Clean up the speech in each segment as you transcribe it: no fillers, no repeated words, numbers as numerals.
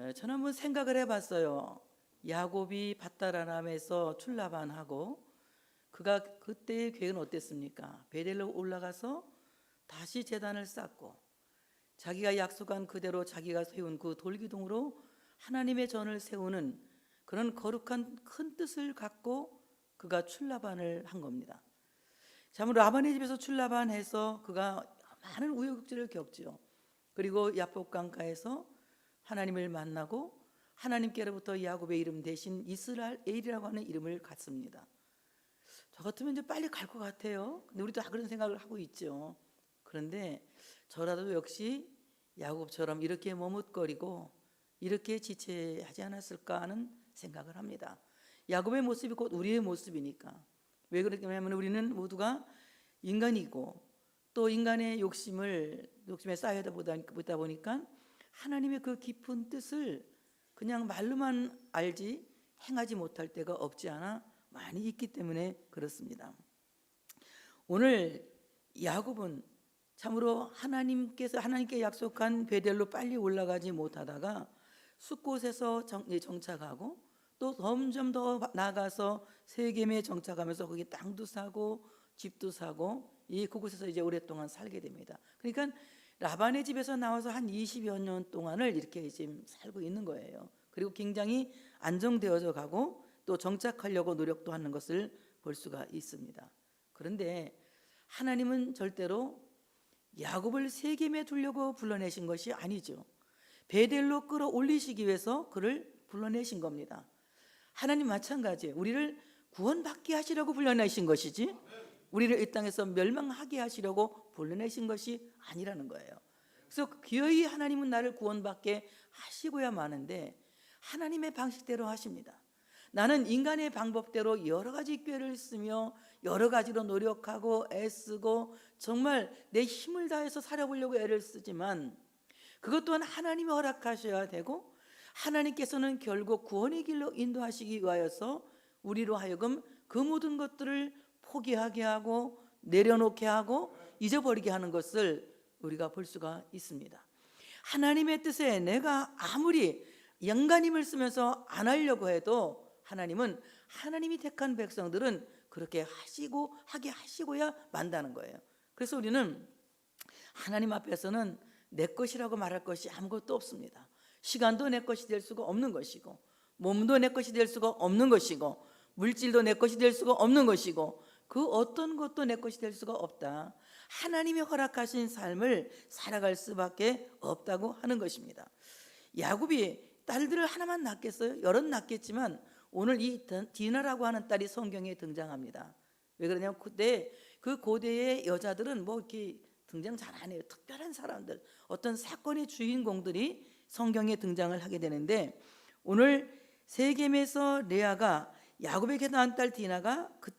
저는 한번 생각을 해봤어요. 야곱이 밧다라람에서 출라반하고 그가 그때의 계획은 어땠습니까? 베델로 올라가서 다시 제단을 쌓고 자기가 약속한 그대로 자기가 세운 그 돌기둥으로 하나님의 전을 세우는 그런 거룩한 큰 뜻을 갖고 그가 출라반을 한 겁니다. 참으로 라반의 집에서 출라반해서 그가 많은 우여곡절을 겪지요. 그리고 야복강가에서 하나님을 만나고 하나님께로부터 야곱의 이름 대신 이스라엘이라고 하는 이름을 갖습니다. 저 같으면 이제 빨리 갈 것 같아요. 근데 우리도 다 그런 생각을 하고 있죠. 그런데 저라도 역시 야곱처럼 이렇게 머뭇거리고 이렇게 지체하지 않았을까 하는 생각을 합니다. 야곱의 모습이 곧 우리의 모습이니까. 왜 그러냐면 우리는 모두가 인간이고 또 인간의 욕심에 쌓여다 보다 보니까 하나님의 그 깊은 뜻을 그냥 말로만 알지 행하지 못할 때가 없지 않아 많이 있기 때문에 그렇습니다. 오늘 야곱은 참으로 하나님께 약속한 베델로 빨리 올라가지 못하다가 숫곳에서 정착하고 또 점점 더 나아가서 세겜에 정착하면서 거기 땅도 사고 집도 사고 그곳에서 이제 오랫동안 살게 됩니다. 그러니까 라반의 집에서 나와서 한 20여 년 동안을 이렇게 지금 살고 있는 거예요. 그리고 굉장히 안정되어져 가고 또 정착하려고 노력도 하는 것을 볼 수가 있습니다. 그런데 하나님은 절대로 야곱을 세겜에 두려고 불러내신 것이 아니죠. 베델로 끌어올리시기 위해서 그를 불러내신 겁니다. 하나님 마찬가지예요. 우리를 구원받게 하시려고 불러내신 것이지 우리를 이 땅에서 멸망하게 하시려고 불러내신 것이 아니라는 거예요. 그래서 기어이 하나님은 나를 구원받게 하시고야 마는데 하나님의 방식대로 하십니다. 나는 인간의 방법대로 여러 가지 꾀를 쓰며 여러 가지로 노력하고 애쓰고 정말 내 힘을 다해서 살아보려고 애를 쓰지만 그것 또한 하나님이 허락하셔야 되고 하나님께서는 결국 구원의 길로 인도하시기 위하여서 우리로 하여금 그 모든 것들을 포기하게 하고 내려놓게 하고 잊어버리게 하는 것을 우리가 볼 수가 있습니다. 하나님의 뜻에 내가 아무리 영간힘을 쓰면서 안 하려고 해도 하나님은 하나님이 택한 백성들은 그렇게 하게 하시고야 만다는 거예요. 그래서 우리는 하나님 앞에서는 내 것이라고 말할 것이 아무것도 없습니다. 시간도 내 것이 될 수가 없는 것이고 몸도 내 것이 될 수가 없는 것이고 물질도 내 것이 될 수가 없는 것이고 그 어떤 것도 내 것이 될 수가 없다. 하나님이 허락하신 삶을 살아갈 수밖에 없다고 하는 것입니다. 야곱이 딸들을 하나만 낳겠어요? 여럿 낳겠지만 오늘 이 디나라고 하는 딸이 성경에 등장합니다. 왜 그러냐면 그때 그 고대의 여자들은 뭐 이렇게 등장 잘 안 해요. 특별한 사람들, 어떤 사건의 주인공들이 성경에 등장을 하게 되는데 오늘 세겜에서 레아가 야곱에게 낳은 딸 디나가 그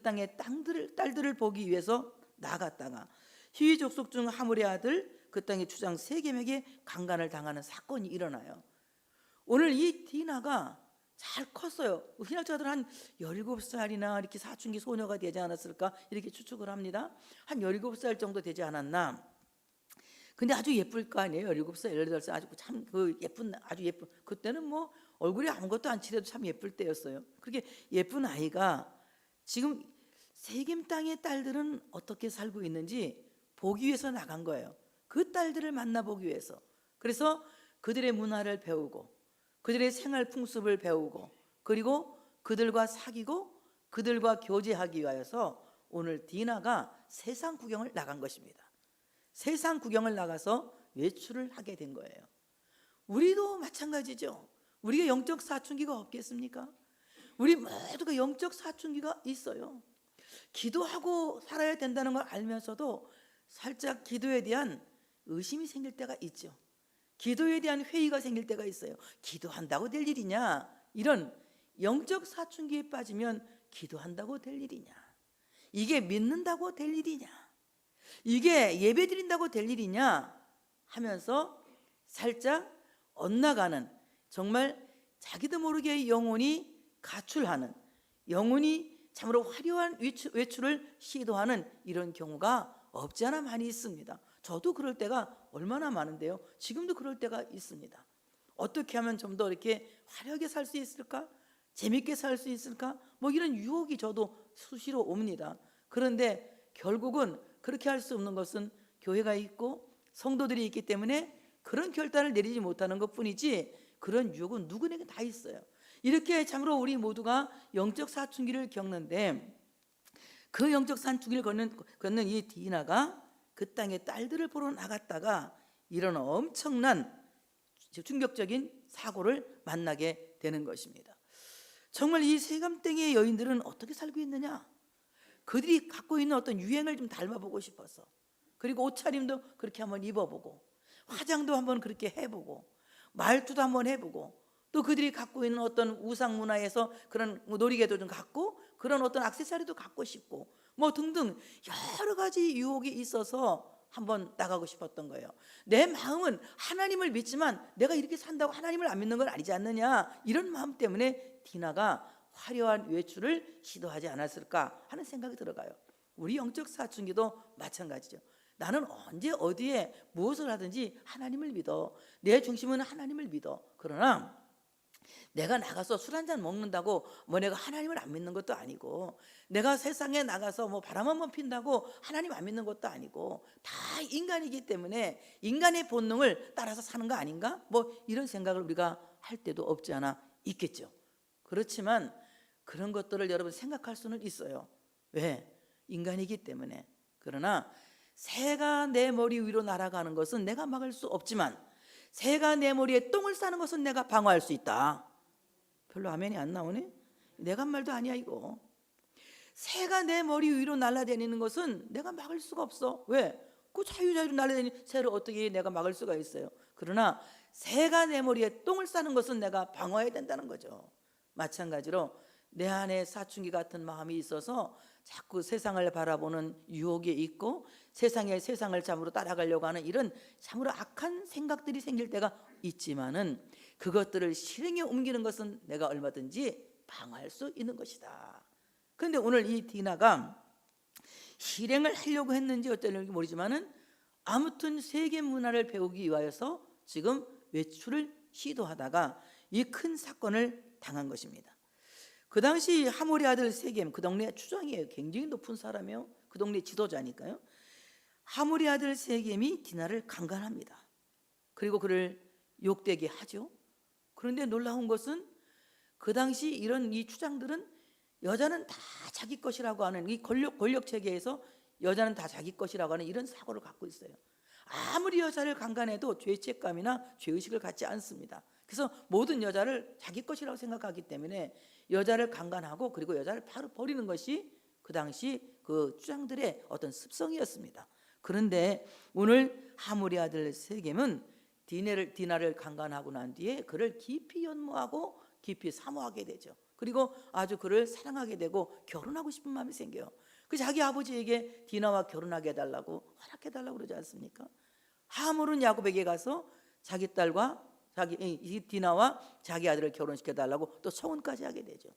땅의 딸들을 보기 위해서 나갔다가 히위 족속 중 하물의 아들 그 땅의 주장 세겜에게 강간을 당하는 사건이 일어나요. 오늘 이 디나가 잘 컸어요. 신학자들은 한 17살이나 이렇게 사춘기 소녀가 되지 않았을까 이렇게 추측을 합니다. 한 17살 정도 되지 않았나. 근데 아주 예쁠 거 아니에요. 17살, 18살 아주 참 아주 예쁜 그때는 뭐 얼굴이 아무것도 안 칠해도 참 예쁠 때였어요. 그렇게 예쁜 아이가 지금 세겜 땅의 딸들은 어떻게 살고 있는지 보기 위해서 나간 거예요. 그 딸들을 만나보기 위해서. 그래서 그들의 문화를 배우고 그들의 생활 풍습을 배우고 그리고 그들과 사귀고 그들과 교제하기 위하여서 오늘 디나가 세상 구경을 나간 것입니다. 세상 구경을 나가서 외출을 하게 된 거예요. 우리도 마찬가지죠. 우리가 영적 사춘기가 없겠습니까? 우리 모두가 영적 사춘기가 있어요. 기도하고 살아야 된다는 걸 알면서도 살짝 기도에 대한 의심이 생길 때가 있죠. 기도에 대한 회의가 생길 때가 있어요. 기도한다고 될 일이냐? 이런 영적 사춘기에 빠지면 기도한다고 될 일이냐? 이게 믿는다고 될 일이냐? 이게 예배 드린다고 될 일이냐? 하면서 살짝 엇나가는 정말 자기도 모르게 영혼이 가출하는 영혼이 참으로 화려한 외출을 시도하는 이런 경우가 없지 않아 많이 있습니다. 저도 그럴 때가 얼마나 많은데요. 지금도 그럴 때가 있습니다. 어떻게 하면 좀 더 이렇게 화려하게 살 수 있을까? 재밌게 살 수 있을까? 뭐 이런 유혹이 저도 수시로 옵니다. 그런데 결국은 그렇게 할 수 없는 것은 교회가 있고 성도들이 있기 때문에 그런 결단을 내리지 못하는 것뿐이지, 그런 유혹은 누구에게 다 있어요. 이렇게 참으로 우리 모두가 영적 사춘기를 겪는데, 그 영적 사춘기를 걷는 이 디나가 그 땅에 딸들을 보러 나갔다가 이런 엄청난 충격적인 사고를 만나게 되는 것입니다. 정말 이 세겜 땅의 여인들은 어떻게 살고 있느냐? 그들이 갖고 있는 어떤 유행을 좀 닮아보고 싶어서, 그리고 옷차림도 그렇게 한번 입어보고, 화장도 한번 그렇게 해보고, 말투도 한번 해보고, 또 그들이 갖고 있는 어떤 우상 문화에서 그런 놀이개도 좀 갖고, 그런 어떤 액세서리도 갖고 싶고, 뭐 등등 여러 가지 유혹이 있어서 한번 나가고 싶었던 거예요. 내 마음은 하나님을 믿지만 내가 이렇게 산다고 하나님을 안 믿는 건 아니지 않느냐, 이런 마음 때문에 디나가 화려한 외출을 시도하지 않았을까 하는 생각이 들어가요. 우리 영적 사춘기도 마찬가지죠. 나는 언제 어디에 무엇을 하든지 하나님을 믿어. 내 중심은 하나님을 믿어. 그러나 내가 나가서 술 한잔 먹는다고 뭐 내가 하나님을 안 믿는 것도 아니고, 내가 세상에 나가서 뭐 바람 한번 핀다고 하나님 안 믿는 것도 아니고, 다 인간이기 때문에 인간의 본능을 따라서 사는 거 아닌가? 뭐 이런 생각을 우리가 할 때도 없지 않아 있겠죠. 그렇지만 그런 것들을 여러분 생각할 수는 있어요. 왜? 인간이기 때문에. 그러나 새가 내 머리 위로 날아가는 것은 내가 막을 수 없지만, 새가 내 머리에 똥을 싸는 것은 내가 방어할 수 있다. 별로 아멘이 안 나오네? 내가 한 말도 아니야 이거. 새가 내 머리 위로 날아다니는 것은 내가 막을 수가 없어. 왜? 그 자유자유로 날아다니는 새를 어떻게 내가 막을 수가 있어요? 그러나 새가 내 머리에 똥을 싸는 것은 내가 방어해야 된다는 거죠. 마찬가지로 내 안에 사춘기 같은 마음이 있어서 자꾸 세상을 바라보는 유혹이 있고, 세상을 참으로 따라가려고 하는 이런 참으로 악한 생각들이 생길 때가 있지만은, 그것들을 실행에 옮기는 것은 내가 얼마든지 방어할 수 있는 것이다. 그런데 오늘 이 디나가 실행을 하려고 했는지 어쩌는지 모르지만은 아무튼 세계 문화를 배우기 위하여서 지금 외출을 시도하다가 이 큰 사건을 당한 것입니다. 그 당시 하몰의 아들 세겜, 그 동네 추장이에요. 굉장히 높은 사람이에요. 그 동네 지도자니까요. 하몰의 아들 세겜이 디나를 강간합니다. 그리고 그를 욕되게 하죠. 그런데 놀라운 것은 그 당시 이런 이 추장들은 여자는 다 자기 것이라고 하는 이 권력 체계에서 여자는 다 자기 것이라고 하는 이런 사고를 갖고 있어요. 아무리 여자를 강간해도 죄책감이나 죄의식을 갖지 않습니다. 그래서 모든 여자를 자기 것이라고 생각하기 때문에 여자를 강간하고 그리고 여자를 바로 버리는 것이 그 당시 그 추장들의 어떤 습성이었습니다. 그런데 오늘 하몰의 아들 세겜은 디나를 강간하고 난 뒤에 그를 깊이 연모하고 깊이 사모하게 되죠. 그리고 아주 그를 사랑하게 되고 결혼하고 싶은 마음이 생겨요. 그 자기 아버지에게 디나와 결혼하게 해달라고 허락해달라고 그러지 않습니까? 하몰은 야곱에게 가서 자기 딸과 이 디나와 자기 아들을 결혼시켜달라고 또 서원까지 하게 되죠.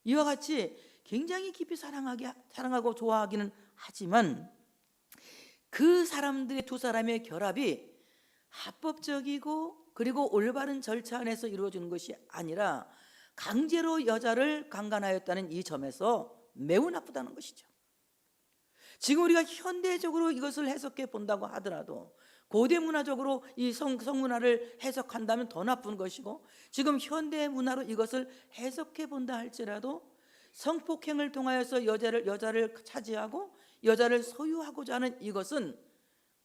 이와 같이 굉장히 깊이 사랑하고 좋아하기는 하지만, 그 사람들의 두 사람의 결합이 합법적이고 그리고 올바른 절차 안에서 이루어지는 것이 아니라 강제로 여자를 강간하였다는 이 점에서 매우 나쁘다는 것이죠. 지금 우리가 현대적으로 이것을 해석해 본다고 하더라도, 고대 문화적으로 이 성문화를 해석한다면 더 나쁜 것이고, 지금 현대 문화로 이것을 해석해 본다 할지라도 성폭행을 통하여서 여자를 차지하고 여자를 소유하고자 하는 이것은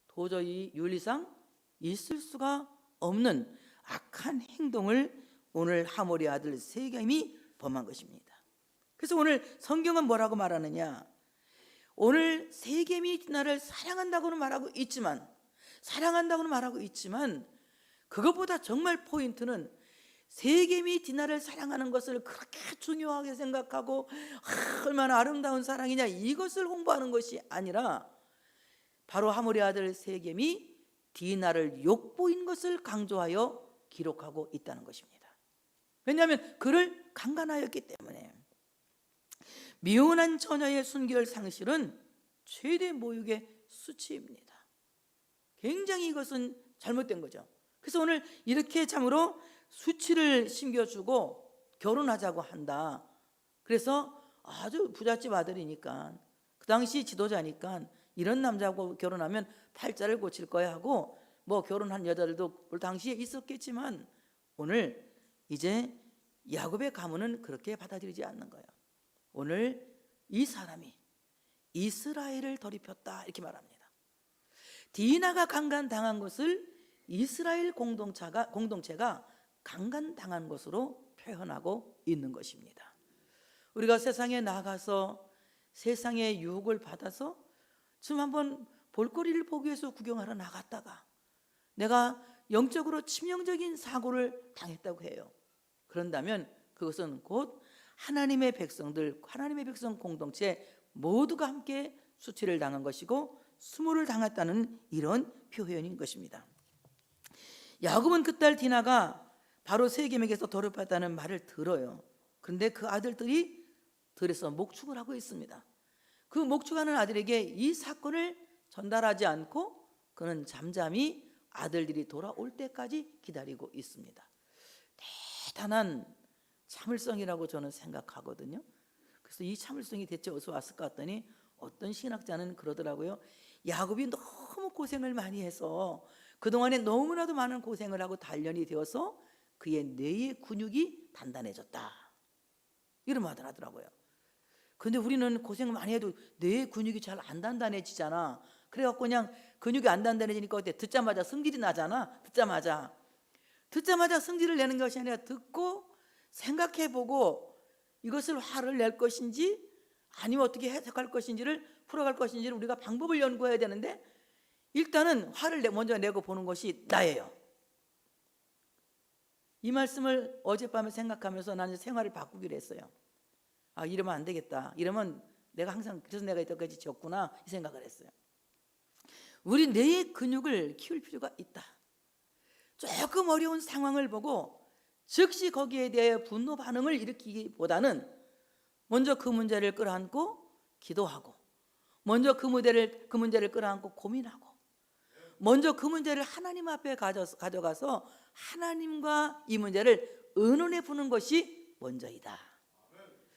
도저히 윤리상 있을 수가 없는 악한 행동을 오늘 하몰의 아들 세겜이 범한 것입니다. 그래서 오늘 성경은 뭐라고 말하느냐? 오늘 세겜이 디나를 사랑한다고는 말하고 있지만 그것보다 정말 포인트는 세겜이 디나를 사랑하는 것을 그렇게 중요하게 생각하고 얼마나 아름다운 사랑이냐 이것을 홍보하는 것이 아니라, 바로 하몰의 아들 세겜이 디나를 욕보인 것을 강조하여 기록하고 있다는 것입니다. 왜냐하면 그를 강간하였기 때문에. 미혼한 처녀의 순결 상실은 최대 모욕의 수치입니다. 굉장히 이것은 잘못된 거죠. 그래서 오늘 이렇게 참으로 수치를 심겨주고 결혼하자고 한다. 그래서 아주 부잣집 아들이니까 그 당시 지도자니까 이런 남자하고 결혼하면 팔자를 고칠 거야 하고 뭐 결혼한 여자들도 그 당시에 있었겠지만 오늘 이제 야곱의 가문은 그렇게 받아들이지 않는 거예요. 오늘 이 사람이 이스라엘을 더럽혔다 이렇게 말합니다. 디나가 강간당한 것을 이스라엘 공동체가 강간당한 것으로 표현하고 있는 것입니다. 우리가 세상에 나가서 세상의 유혹을 받아서 좀 한번 볼거리를 보기 위해서 구경하러 나갔다가 내가 영적으로 치명적인 사고를 당했다고 해요. 그런다면 그것은 곧 하나님의 백성들, 하나님의 백성 공동체 모두가 함께 수치를 당한 것이고 수모를 당했다는 이런 표현인 것입니다. 야곱은 그 딸 디나가 바로 세겜에게서 더럽혔다는 말을 들어요. 그런데 그 아들들이 들에서 목축을 하고 있습니다. 그 목축하는 아들에게 이 사건을 전달하지 않고 그는 잠잠히 아들들이 돌아올 때까지 기다리고 있습니다. 대단한 참을성이라고 저는 생각하거든요. 그래서 이 참을성이 대체 어디서 왔을 것 같더니 어떤 신학자는 그러더라고요. 야곱이 너무 고생을 많이 해서 그동안에 너무나도 많은 고생을 하고 단련이 되어서 그의 뇌의 근육이 단단해졌다 이런 말을 하더라고요. 근데 우리는 고생을 많이 해도 뇌의 근육이 잘 안 단단해지잖아. 그래갖고 그냥 근육이 안 단단해지니까 어때? 듣자마자 성질이 나잖아. 듣자마자 성질을 내는 것이 아니라 듣고 생각해보고 이것을 화를 낼 것인지 아니면 어떻게 해석할 것인지를 풀어갈 것인지를 우리가 방법을 연구해야 되는데 일단은 화를 먼저 내고 보는 것이 나예요. 이 말씀을 어젯밤에 생각하면서 나는 생활을 바꾸기로 했어요. 아, 이러면 안 되겠다. 이러면 내가 항상 그래서 내가 이때까지 지었구나 이 생각을 했어요. 우리 뇌의 근육을 키울 필요가 있다. 조금 어려운 상황을 보고 즉시 거기에 대해 분노 반응을 일으키기보다는 먼저 그 문제를 끌어안고 기도하고 먼저 그 문제를 끌어안고 고민하고 먼저 그 문제를 하나님 앞에 가져가서 하나님과 이 문제를 의논해 보는 것이 먼저이다.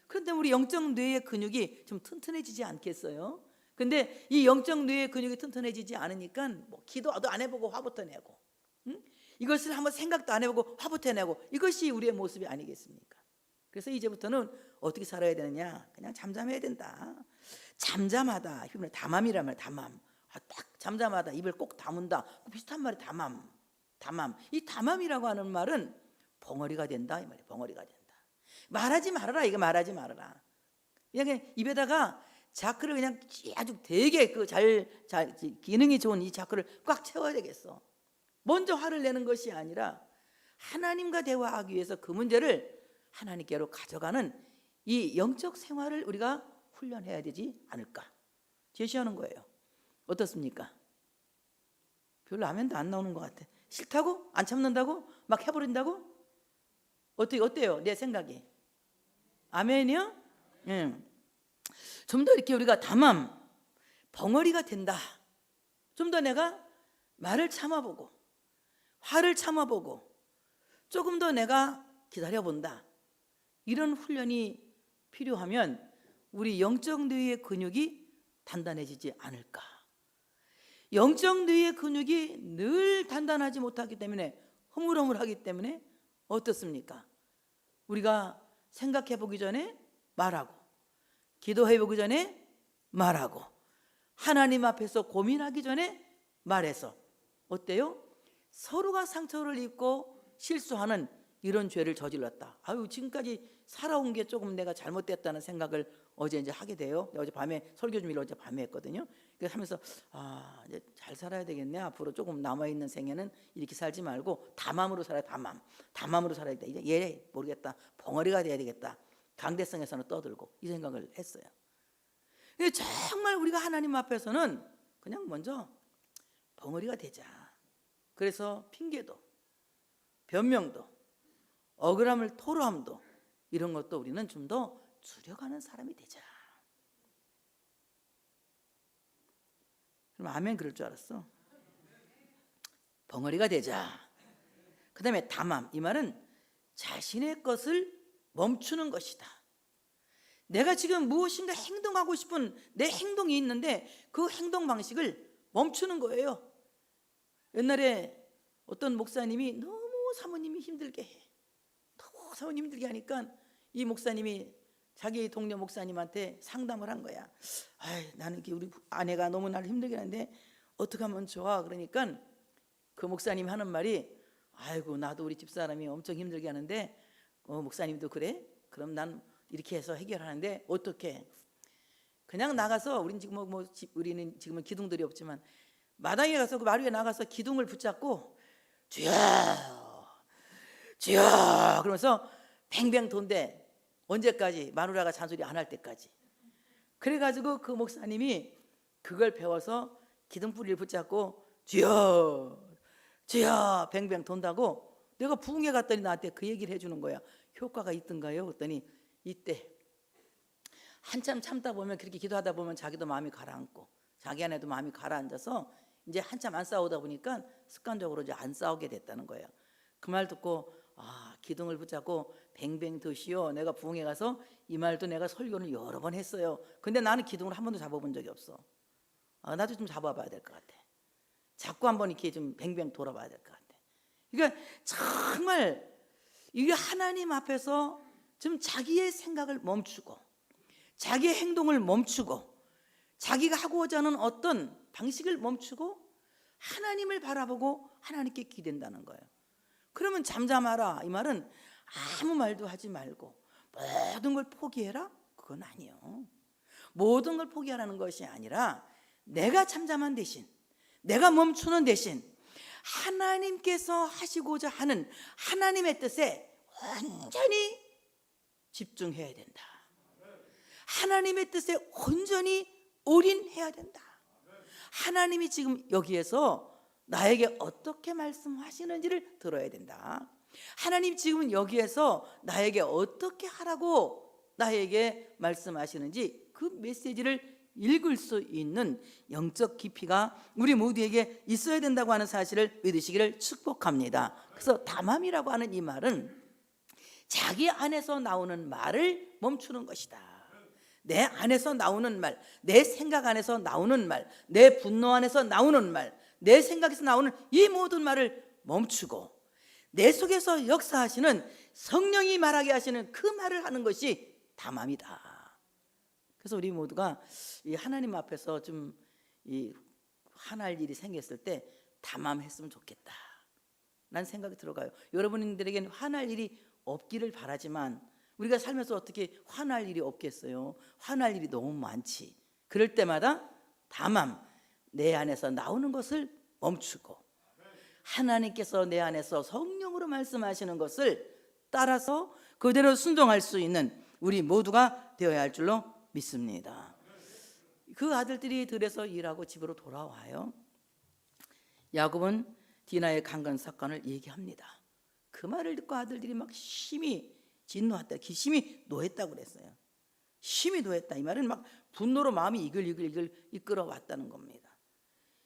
그런데 우리 영적 뇌의 근육이 좀 튼튼해지지 않겠어요? 근데 이 영적 뇌의 근육이 튼튼해지지 않으니까 뭐 기도도 안 해보고 화부터 내고 이것을 한번 생각도 안 해보고 화부터 내고 이것이 우리의 모습이 아니겠습니까? 그래서 이제부터는 어떻게 살아야 되느냐? 그냥 잠잠해야 된다. 잠잠하다. 담함이란 말, 담함. 딱 잠잠하다. 입을 꼭 다문다. 비슷한 말이 담함. 이 담함이라고 하는 말은 벙어리가 된다 이 말이에요. 벙어리가 된다. 말하지 말아라. 이거 말하지 말아라. 그냥 입에다가 자크를 그냥 아주 되게 기능이 좋은 이 자크를 꽉 채워야 되겠어. 먼저 화를 내는 것이 아니라 하나님과 대화하기 위해서 그 문제를 하나님께로 가져가는 이 영적 생활을 우리가 훈련해야 되지 않을까 제시하는 거예요. 어떻습니까? 별로 라면도 안 나오는 것 같아. 싫다고? 안 참는다고? 막 해버린다고? 어때요? 내 생각이. 아멘이요? 좀 더 이렇게 우리가 담함, 벙어리가 된다. 좀 더 내가 말을 참아보고 화를 참아보고 조금 더 내가 기다려본다. 이런 훈련이 필요하면 우리 영적 뇌의 근육이 단단해지지 않을까. 영적 뇌의 근육이 늘 단단하지 못하기 때문에 허물허물하기 때문에 어떻습니까? 우리가 생각해 보기 전에 말하고 기도해 보기 전에 말하고 하나님 앞에서 고민하기 전에 말해서 어때요? 서로가 상처를 입고 실수하는 이런 죄를 저질렀다. 아유, 지금까지 살아온 게 조금 내가 잘못됐다는 생각을 어제 이제 하게 돼요. 어제 밤에 설교 준비를 어제 밤에 했거든요. 그래서 하면서 이제 잘 살아야 되겠네. 앞으로 조금 남아 있는 생애는 이렇게 살지 말고 담함으로 살아야 담함으로 살아야 돼. 이제 얘 모르겠다. 벙어리가 돼야 되겠다. 강대성에서는 떠들고 이 생각을 했어요. 근데 정말 우리가 하나님 앞에서는 그냥 먼저 벙어리가 되자. 그래서 핑계도 변명도 억울함을 토로함도 이런 것도 우리는 좀 더 줄여가는 사람이 되자. 그럼 아멘 그럴 줄 알았어. 벙어리가 되자. 그 다음에 담함. 이 말은 자신의 것을 멈추는 것이다. 내가 지금 무엇인가 행동하고 싶은 내 행동이 있는데 그 행동 방식을 멈추는 거예요. 옛날에 어떤 목사님이 너무 사모님이 힘들게 해. 너무 사모님 힘들게 하니까 이 목사님이 자기 동료 목사님한테 상담을 한 거야. 나는 우리 아내가 너무 나를 힘들게 하는데 어떻게 하면 좋아? 그러니까 그 목사님이 하는 말이, 아이고 나도 우리 집사람이 엄청 힘들게 하는데 목사님도 그래? 그럼 난 이렇게 해서 해결하는데 어떻게? 그냥 나가서 우리는 지금 우리는 지금은 기둥들이 없지만 마당에 가서 그 마루 위에 나가서 기둥을 붙잡고 주여 주여 그러면서 뱅뱅 돈대. 언제까지? 마누라가 잔소리 안 할 때까지. 그래가지고 그 목사님이 그걸 배워서 기둥뿌리를 붙잡고 주여 주여 뱅뱅 돈다고 내가 부흥회 갔더니 나한테 그 얘기를 해주는 거야. 효과가 있던가요? 그랬더니 이때 한참 참다 보면, 그렇게 기도하다 보면 자기도 마음이 가라앉고 자기 안에도 마음이 가라앉아서 이제 한참 안 싸우다 보니까 습관적으로 이제 안 싸우게 됐다는 거예요. 그 말 듣고 기둥을 붙잡고 뱅뱅 드시오. 내가 부흥회 가서 이 말도 내가 설교를 여러 번 했어요. 근데 나는 기둥을 한 번도 잡아본 적이 없어. 나도 좀 잡아봐야 될 것 같아. 자꾸 한번 이렇게 좀 뱅뱅 돌아봐야 될 것 같아. 그러니까 정말 이게 하나님 앞에서 좀 자기의 생각을 멈추고 자기의 행동을 멈추고 자기가 하고자 하는 어떤 방식을 멈추고 하나님을 바라보고 하나님께 기댄다는 거예요. 그러면 잠잠하라 이 말은 아무 말도 하지 말고 모든 걸 포기해라? 그건 아니에요. 모든 걸 포기하라는 것이 아니라 내가 잠잠한 대신, 내가 멈추는 대신 하나님께서 하시고자 하는 하나님의 뜻에 온전히 집중해야 된다. 하나님의 뜻에 온전히 올인해야 된다. 하나님이 지금 여기에서 나에게 어떻게 말씀하시는지를 들어야 된다. 하나님 지금 여기에서 나에게 어떻게 하라고 나에게 말씀하시는지 그 메시지를 읽을 수 있는 영적 깊이가 우리 모두에게 있어야 된다고 하는 사실을 믿으시기를 축복합니다. 그래서 담함이라고 하는 이 말은 자기 안에서 나오는 말을 멈추는 것이다. 내 안에서 나오는 말, 내 생각 안에서 나오는 말, 내 분노 안에서 나오는 말, 내 생각에서 나오는 이 모든 말을 멈추고 내 속에서 역사하시는 성령이 말하게 하시는 그 말을 하는 것이 담함이다. 그래서 우리 모두가 이 하나님 앞에서 좀 이 화날 일이 생겼을 때 담함했으면 좋겠다 라는 생각이 들어가요. 여러분들에게는 화날 일이 없기를 바라지만 우리가 살면서 어떻게 화날 일이 없겠어요? 화날 일이 너무 많지. 그럴 때마다 담함, 내 안에서 나오는 것을 멈추고 하나님께서 내 안에서 성령으로 말씀하시는 것을 따라서 그대로 순종할 수 있는 우리 모두가 되어야 할 줄로 믿습니다. 그 아들들이 들에서 일하고 집으로 돌아와요. 야곱은 디나의 강간 사건을 얘기합니다. 그 말을 듣고 아들들이 막 심히 진노했다, 심히 노했다고 그랬어요. 심히 노했다 이 말은 막 분노로 마음이 이글이글 이끌어왔다는 겁니다.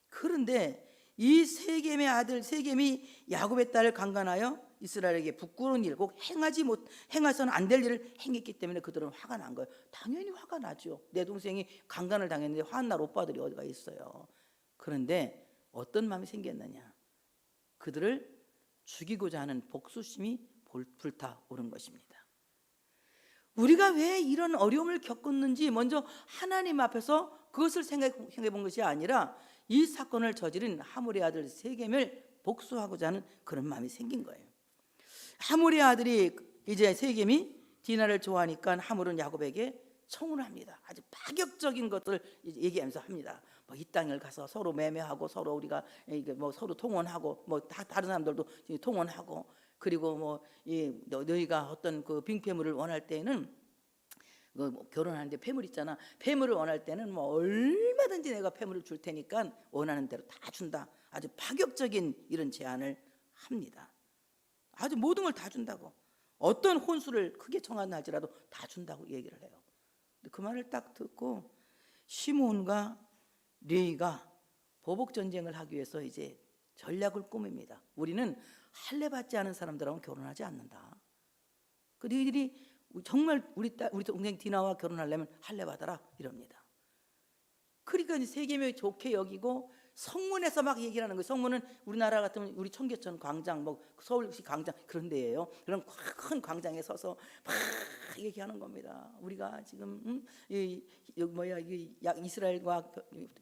그런데 이 세겜의 아들 세겜이 야곱의 딸을 강간하여 이스라엘에게 부끄러운 일, 꼭 행해서는 안 될 일을 행했기 때문에 그들은 화가 난 거예요. 당연히 화가 나죠. 내 동생이 강간을 당했는데 화날 오빠들이 어디가 있어요. 그런데 어떤 마음이 생겼느냐, 그들을 죽이고자 하는 복수심이 불타오른 것입니다. 우리가 왜 이런 어려움을 겪었는지 먼저 하나님 앞에서 그것을 생각해 본 것이 아니라 이 사건을 저지른 하물의 아들 세겜을 복수하고자 하는 그런 마음이 생긴 거예요. 하물의 아들이 이제 세겜이 디나를 좋아하니까 하물은 야곱에게 청혼을 합니다. 아주 파격적인 것들을 얘기하면서 합니다. 뭐 이 땅을 가서 서로 매매하고 서로 우리가 뭐 서로 통혼하고 뭐 다른 사람들도 통혼하고, 그리고 뭐 너희가 어떤 그 빙패물을 원할 때는 결혼하는데 폐물 있잖아. 폐물을 원할 때는 뭐 얼마든지 내가 폐물을 줄 테니까 원하는 대로 다 준다. 아주 파격적인 이런 제안을 합니다. 아주 모든 걸 다 준다고. 어떤 혼수를 크게 청한다 할지라도 다 준다고 얘기를 해요. 그 말을 딱 듣고 시므온과 레위가 보복 전쟁을 하기 위해서 이제 전략을 꾸밉니다. 우리는 할례 받지 않은 사람들하고는 결혼하지 않는다. 그 너희들이 정말 우리 동생 디나와 결혼하려면 할례 받아라 이럽니다. 그러니까 이제 세겜이 좋게 여기고 성문에서 막 얘기를 하는 거예요. 성문은 우리나라 같으면 우리 청계천 광장, 뭐 서울시 광장 그런 데예요. 그런 큰 광장에 서서 막 얘기하는 겁니다. 우리가 지금 이스라엘과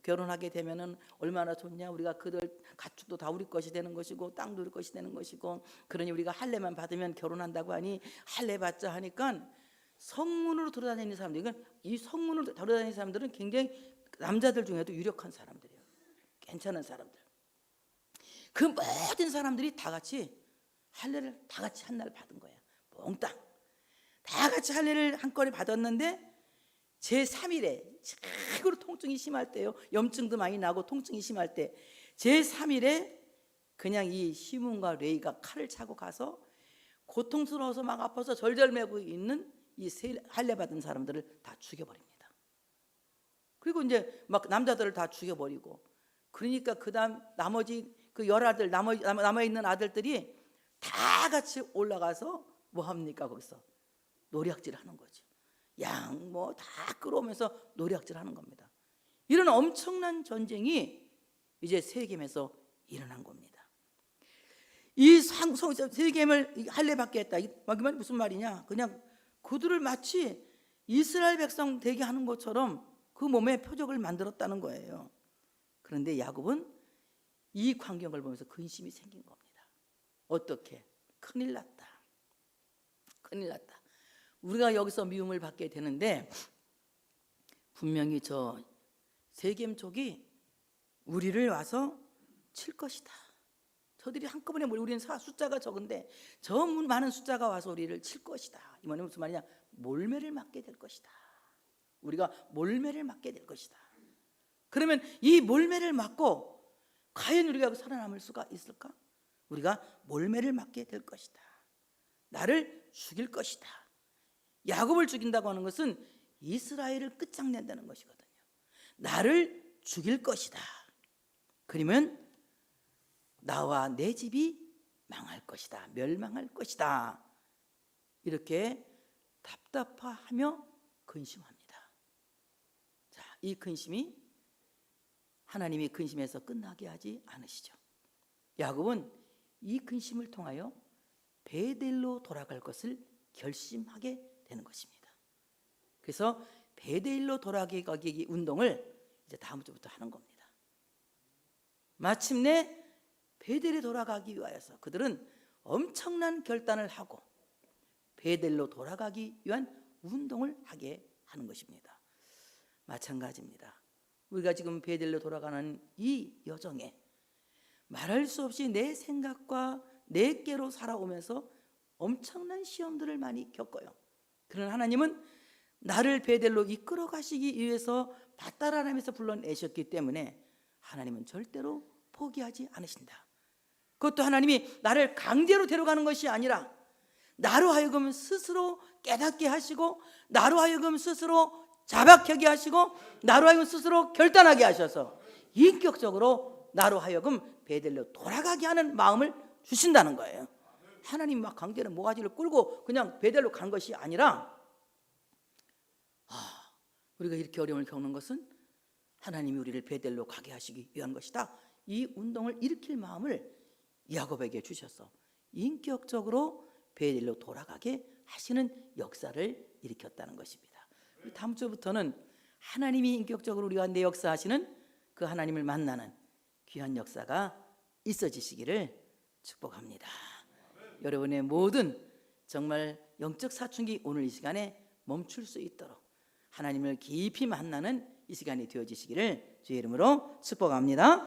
결혼하게 되면은 얼마나 좋냐. 우리가 그들 가축도 다 우리 것이 되는 것이고 땅도 우리 것이 되는 것이고, 그러니 우리가 할례만 받으면 결혼한다고 하니 할례 받자 하니까 성문으로 돌아다니는 사람들, 이건 이 성문으로 돌아다니는 사람들은 굉장히 남자들 중에도 유력한 사람들이에요. 괜찮은 사람들. 그 모든 사람들이 다 같이 할례를 다 같이 한 날 받은 거야. 몽땅 다 같이 할례를 한꺼번에 받았는데 제3일에 최고로 통증이 심할 때요, 염증도 많이 나고 통증이 심할 때 제3일에 그냥 이 시몬과 레위가 칼을 차고 가서 고통스러워서 막 아파서 절절매고 있는 이 할례 받은 사람들을 다 죽여버립니다. 그리고 이제 막 남자들을 다 죽여버리고, 그러니까 그다음 나머지 그 10아들 남아있는 아들들이 다 같이 올라가서 뭐 합니까? 거기서 노략질 하는 거죠. 양 뭐 다 끌어오면서 노략질 하는 겁니다. 이런 엄청난 전쟁이 이제 세겜에서 일어난 겁니다. 이 세겜을 할례 받게 했다. 이게 무슨 말이냐? 그냥 그들을 마치 이스라엘 백성 되게 하는 것처럼 그 몸에 표적을 만들었다는 거예요. 그런데 야곱은 이 광경을 보면서 근심이 생긴 겁니다. 어떻게? 큰일 났다. 큰일 났다. 우리가 여기서 미움을 받게 되는데 분명히 저 세겜 족이 우리를 와서 칠 것이다. 저들이 한꺼번에 우리는 숫자가 적은데 저 많은 숫자가 와서 우리를 칠 것이다. 이 말은 무슨 말이냐? 몰매를 맞게 될 것이다. 우리가 몰매를 맞게 될 것이다. 그러면 이 몰매를 맞고 과연 우리가 살아남을 수가 있을까? 우리가 몰매를 맞게 될 것이다. 나를 죽일 것이다. 야곱을 죽인다고 하는 것은 이스라엘을 끝장낸다는 것이거든요. 나를 죽일 것이다. 그러면 나와 내 집이 망할 것이다. 멸망할 것이다. 이렇게 답답하며 근심합니다. 자, 이 근심이 하나님이 근심해서 끝나게 하지 않으시죠. 야곱은 이 근심을 통하여 베델로 돌아갈 것을 결심하게 되는 것입니다. 그래서 베델로 돌아가기 운동을 이제 다음 주부터 하는 겁니다. 마침내 베델에 돌아가기 위하여서 그들은 엄청난 결단을 하고 베델로 돌아가기 위한 운동을 하게 하는 것입니다. 마찬가지입니다. 우리가 지금 베델로 돌아가는 이 여정에 말할 수 없이 내 생각과 내 꾀로 살아오면서 엄청난 시험들을 많이 겪어요. 그러나 하나님은 나를 베델로 이끌어 가시기 위해서 밧다라람에서 불러내셨기 때문에 하나님은 절대로 포기하지 않으신다. 그것도 하나님이 나를 강제로 데려가는 것이 아니라 나로 하여금 스스로 깨닫게 하시고, 나로 하여금 스스로 자박하게 하시고, 나로 하여금 스스로 결단하게 하셔서 인격적으로 나로 하여금 베델로 돌아가게 하는 마음을 주신다는 거예요. 하나님 막 강제로 모가지를 끌고 그냥 베델로 간 것이 아니라, 우리가 이렇게 어려움을 겪는 것은 하나님이 우리를 베델로 가게 하시기 위한 것이다. 이 운동을 일으킬 마음을 야곱에게 주셔서 인격적으로 베델로 돌아가게 하시는 역사를 일으켰다는 것입니다. 다음 주부터는 하나님이 인격적으로 우리 가운데 역사하시는 그 하나님을 만나는 귀한 역사가 있어지시기를 축복합니다. 여러분의 모든 정말 영적 사춘기 오늘 이 시간에 멈출 수 있도록 하나님을 깊이 만나는 이 시간이 되어지시기를 주의 이름으로 축복합니다.